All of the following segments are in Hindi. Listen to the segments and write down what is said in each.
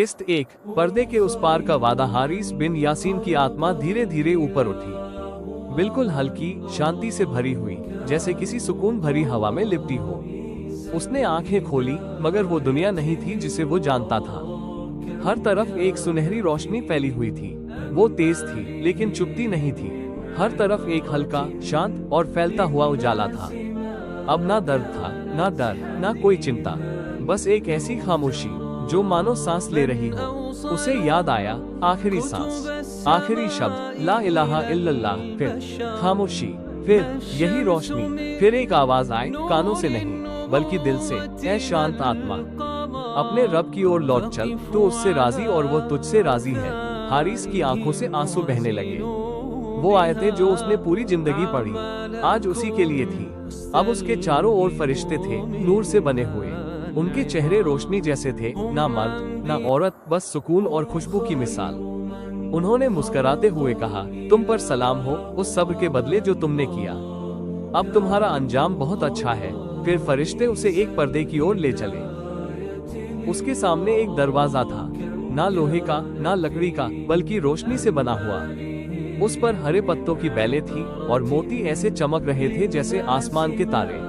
किस्त 1। पर्दे के उस पार का वादा। हारिस बिन यासीन की आत्मा धीरे धीरे ऊपर उठी, बिल्कुल हल्की, शांति से भरी हुई, जैसे किसी सुकून भरी हवा में लिपटी हो। उसने आंखें खोली, मगर वो दुनिया नहीं थी जिसे वो जानता था। हर तरफ एक सुनहरी रोशनी फैली हुई थी। वो तेज थी, लेकिन चुभती नहीं थी। हर तरफ एक हल्का, शांत और फैलता हुआ उजाला था। अब ना दर्द था, ना डर, ना कोई चिंता, बस एक ऐसी खामोशी जो मानो सांस ले रही हो। उसे याद आया, आखिरी सांस, आखिरी शब्द, ला इलाहा इल्लल्लाह। फिर खामोशी, फिर यही रोशनी, फिर एक आवाज आए, कानों से नहीं बल्कि दिल से, ऐ शांत आत्मा, अपने रब की ओर लौट चल, तो उससे राजी और वो तुझसे राजी है। हारिस की आंखों से आंसू बहने लगे। वो आयतें जो उसने पूरी जिंदगी पढ़ी, आज उसी के लिए थी। अब उसके चारों ओर फरिश्ते थे, नूर से बने हुए। उनके चेहरे रोशनी जैसे थे, ना मर्द ना औरत, बस सुकून और खुशबू की मिसाल। उन्होंने मुस्कुराते हुए कहा, तुम पर सलाम हो उस सब्र के बदले जो तुमने किया। अब तुम्हारा अंजाम बहुत अच्छा है। फिर फरिश्ते उसे एक पर्दे की ओर ले चले। उसके सामने एक दरवाजा था, ना लोहे का ना लकड़ी का, बल्कि रोशनी से बना हुआ। उस पर हरे पत्तों की बेलें थी और मोती ऐसे चमक रहे थे जैसे आसमान के तारे।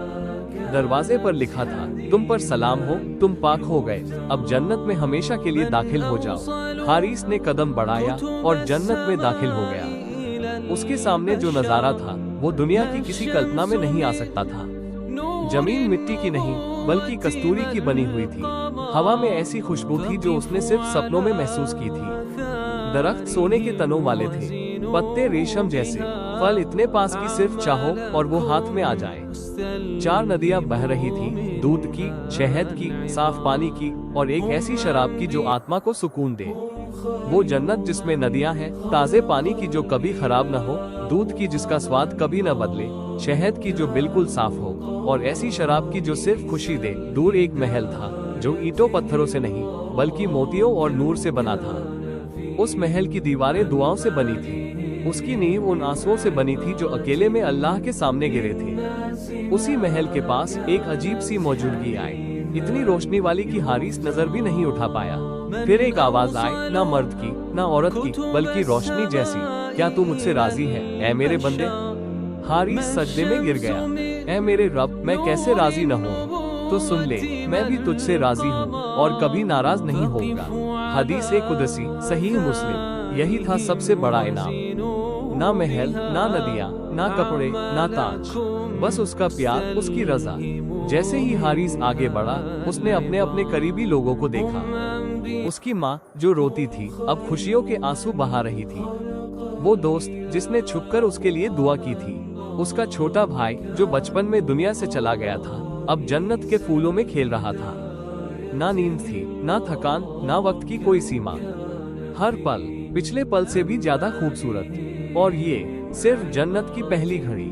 दरवाजे पर लिखा था, तुम पर सलाम हो, तुम पाक हो गए, अब जन्नत में हमेशा के लिए दाखिल हो जाओ। हारिस ने कदम बढ़ाया और जन्नत में दाखिल हो गया। उसके सामने जो नजारा था वो दुनिया की किसी कल्पना में नहीं आ सकता था। जमीन मिट्टी की नहीं बल्कि कस्तूरी की बनी हुई थी। हवा में ऐसी खुशबू थी जो उसने सिर्फ सपनों में महसूस की थी। दरख्त सोने के तनों वाले थे, पत्ते रेशम जैसे, फल इतने पास कि सिर्फ चाहो और वो हाथ में आ जाए। 4 नदियां बह रही थी, दूध की, शहद की, साफ पानी की और एक ऐसी शराब की जो आत्मा को सुकून दे। वो जन्नत जिसमें नदियां हैं, ताजे पानी की जो कभी खराब न हो, दूध की जिसका स्वाद कभी न बदले, शहद की जो बिल्कुल साफ हो, और ऐसी शराब की जो सिर्फ खुशी दे। दूर एक महल था जो ईंटों पत्थरों से नहीं बल्कि मोतियों और नूर से बना था। उस महल की दीवारें दुआओं से बनी थी, उसकी नींव उन आंसुओं से बनी थी जो अकेले में अल्लाह के सामने गिरे थे। उसी महल के पास एक अजीब सी मौजूदगी आई, इतनी रोशनी वाली कि हारिस नजर भी नहीं उठा पाया। फिर एक आवाज आई, ना मर्द की ना औरत की, बल्कि रोशनी जैसी, क्या तू मुझसे राजी है ऐ मेरे बंदे? हारिस सजदे में गिर गया। ऐ मेरे रब, मैं कैसे राजी न हूँ? तो सुन ले, मैं भी तुझसे राजी हूँ और कभी नाराज नहीं होऊंगा। हदीस कुदसी, सहीह मुस्लिम। यही था सबसे बड़ा इनाम। ना महल, ना नदियाँ, ना कपड़े, ना ताज, बस उसका प्यार, उसकी रजा। जैसे ही हारिस आगे बढ़ा, उसने अपने अपने करीबी लोगों को देखा। उसकी माँ जो रोती थी, अब खुशियों के आंसू बहा रही थी। वो दोस्त जिसने छुपकर उसके लिए दुआ की थी। उसका छोटा भाई जो बचपन में दुनिया से चला गया था, अब जन्नत के फूलों में खेल रहा था। ना नींद थी, ना थकान, ना वक्त की कोई सीमा। हर पल पिछले पल से भी ज्यादा खूबसूरत। और ये सिर्फ जन्नत की पहली घड़ी।